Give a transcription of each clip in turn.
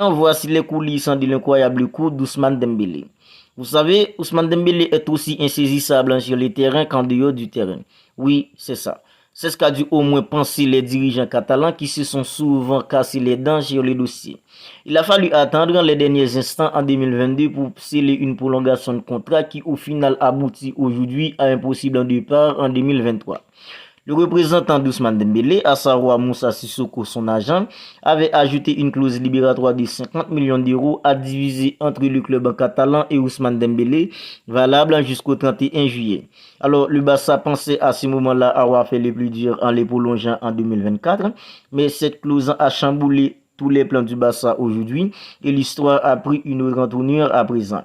Voici les coulisses de l'incroyable coup d'Ousmane Dembélé. Vous savez, Ousmane Dembélé est aussi insaisissable sur le terrain qu'en dehors du terrain. Oui, c'est ça. C'est ce qu'a dû au moins penser les dirigeants catalans qui se sont souvent cassés les dents sur le dossier. Il a fallu attendre les derniers instants en 2022 pour sceller une prolongation de contrat qui au final aboutit aujourd'hui à un possible départ en 2023. Le représentant d'Ousmane Dembélé, à savoir Moussa Sissoko, son agent, avait ajouté une clause libératoire de 50 millions d'euros à diviser entre le club catalan et Ousmane Dembélé, valable jusqu'au 31 juillet. Alors, le Barça pensait à ce moment-là avoir fait le plus dur en les prolongeant en 2024, mais cette clause a chamboulé tous les plans du Barça aujourd'hui et l'histoire a pris une autre tournure à présent.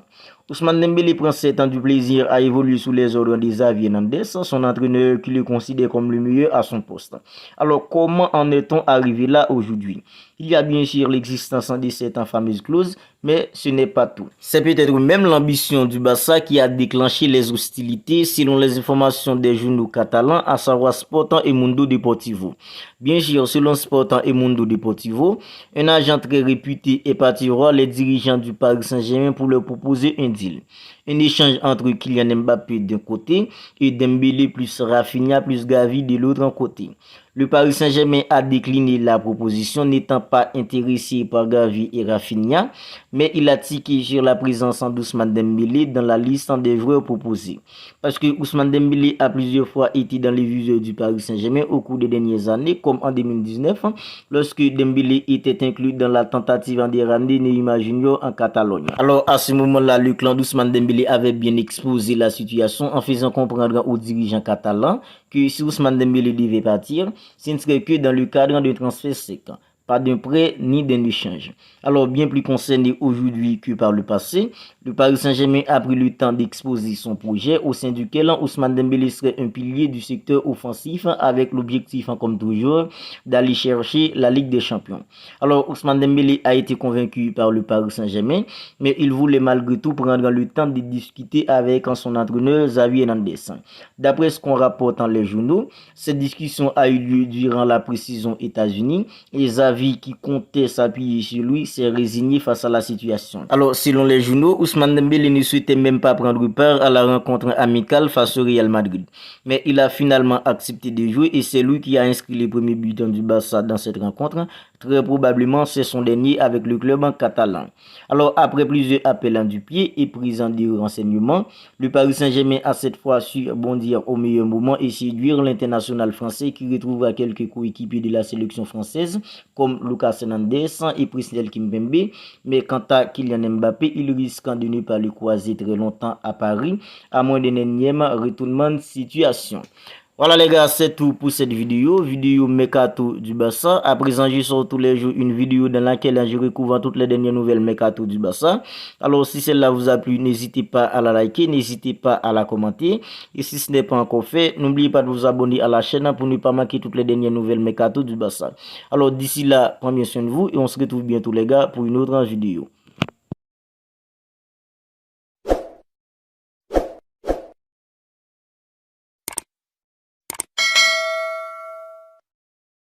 Ousmane Dembélé prend 7 ans du plaisir à évoluer sous les ordres de Xavi Hernandez, son entraîneur qui le considère comme le meilleur à son poste. Alors comment en est-on arrivé là aujourd'hui? Il y a bien sûr l'existence de cette fameuse clause, mais ce n'est pas tout. C'est peut-être même l'ambition du Barça qui a déclenché les hostilités selon les informations des journaux catalans, à savoir Sporting et Mundo Deportivo. Bien sûr, selon Sporting et Mundo Deportivo, un agent très réputé est parti voir les dirigeants du Paris Saint-Germain pour leur proposer un deal. Un échange entre Kylian Mbappé d'un côté et Dembélé plus Rafinha plus Gavi de l'autre côté. Le Paris Saint-Germain a décliné la proposition, n'étant pas intéressé par Gavi et Rafinha, mais il a tiqué sur la présence d'Ousmane Dembélé dans la liste des joueurs proposés. Parce que Ousmane Dembélé a plusieurs fois été dans les viseurs du Paris Saint-Germain au cours des dernières années, comme en 2019, lorsque Dembélé était inclus dans la tentative de ramener Neymar Junior en Catalogne. Alors à ce moment-là, le clan d'Ousmane Dembélé avait bien exposé la situation en faisant comprendre aux dirigeants catalans que si Ousmane Dembélé devait partir, ce ne serait que dans le cadre d'un transfert sec, pas d'un prêt ni d'un échange. Alors bien plus concerné aujourd'hui que par le passé, le Paris Saint-Germain a pris le temps d'exposer son projet au sein duquel Ousmane Dembélé serait un pilier du secteur offensif avec l'objectif, comme toujours, d'aller chercher la Ligue des Champions. Alors Ousmane Dembélé a été convaincu par le Paris Saint-Germain, mais il voulait malgré tout prendre le temps de discuter avec son entraîneur Xavi Hernandez. D'après ce qu'on rapporte dans les journaux, cette discussion a eu lieu durant la pré-saison États-Unis et Xavi, qui comptait s'appuyer sur lui, s'est résigné face à la situation. Alors, selon les journaux, Ousmane Dembélé ne souhaitait même pas prendre part à la rencontre amicale face au Real Madrid. Mais il a finalement accepté de jouer et c'est lui qui a inscrit les premiers buts du Barça dans cette rencontre. Très probablement, c'est son dernier avec le club catalan. Alors, après plusieurs appels du pied et prise de renseignements, le Paris Saint-Germain a cette fois su bondir au meilleur moment et séduire l'international français qui retrouvera quelques coéquipiers de la sélection française comme Lucas Hernandez et Presnel Kimpembe. Mais quant à Kylian Mbappé, il risque de ne pas le croiser très longtemps à Paris, à moins d'un énième retournement de situation. Voilà les gars, c'est tout pour cette vidéo Mercato du Barça. À présent, je sors tous les jours une vidéo dans laquelle je recouvre toutes les dernières nouvelles Mercato du Barça. Alors si celle-là vous a plu, n'hésitez pas à la liker, n'hésitez pas à la commenter. Et si ce n'est pas encore fait, n'oubliez pas de vous abonner à la chaîne pour ne pas manquer toutes les dernières nouvelles Mercato du Barça. Alors d'ici là, prenez bien soin de vous et on se retrouve bientôt les gars pour une autre vidéo.